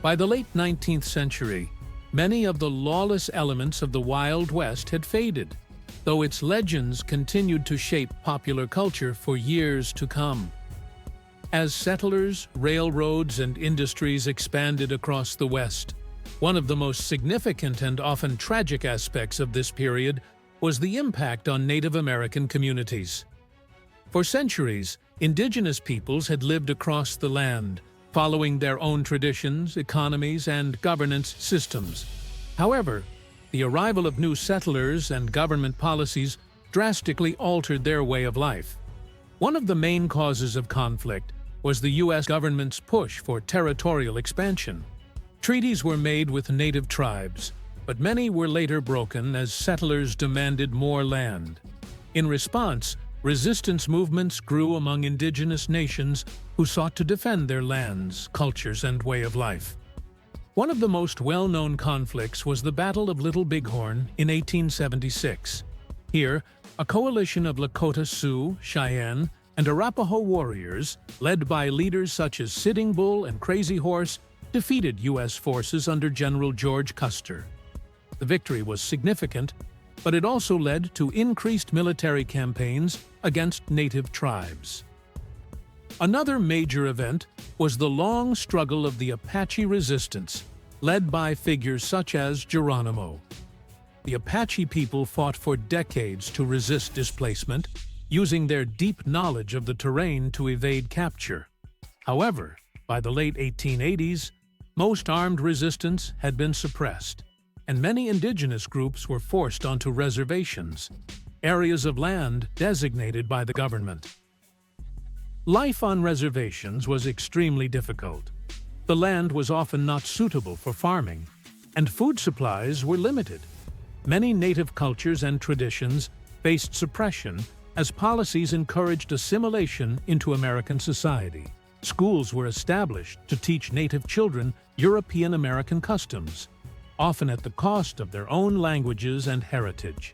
By the late 19th century, many of the lawless elements of the Wild West had faded, though its legends continued to shape popular culture for years to come. As settlers, railroads, and industries expanded across the West, one of the most significant and often tragic aspects of this period was the impact on Native American communities. For centuries, indigenous peoples had lived across the land, following their own traditions, economies, and governance systems. However, the arrival of new settlers and government policies drastically altered their way of life. One of the main causes of conflict was the U.S. government's push for territorial expansion. Treaties were made with native tribes, but many were later broken as settlers demanded more land. In response, resistance movements grew among indigenous nations who sought to defend their lands, cultures, and way of life. One of the most well-known conflicts was the Battle of Little Bighorn in 1876. Here, a coalition of Lakota Sioux, Cheyenne, and Arapaho warriors, led by leaders such as Sitting Bull and Crazy Horse, defeated U.S. forces under General George Custer. The victory was significant, but it also led to increased military campaigns against native tribes. Another major event was the long struggle of the Apache resistance, led by figures such as Geronimo. The Apache people fought for decades to resist displacement, using their deep knowledge of the terrain to evade capture. However, by the late 1880s, most armed resistance had been suppressed, and many indigenous groups were forced onto reservations, areas of land designated by the government. Life on reservations was extremely difficult. The land was often not suitable for farming, and food supplies were limited. Many native cultures and traditions faced suppression as policies encouraged assimilation into American society. Schools were established to teach native children European American customs, often at the cost of their own languages and heritage.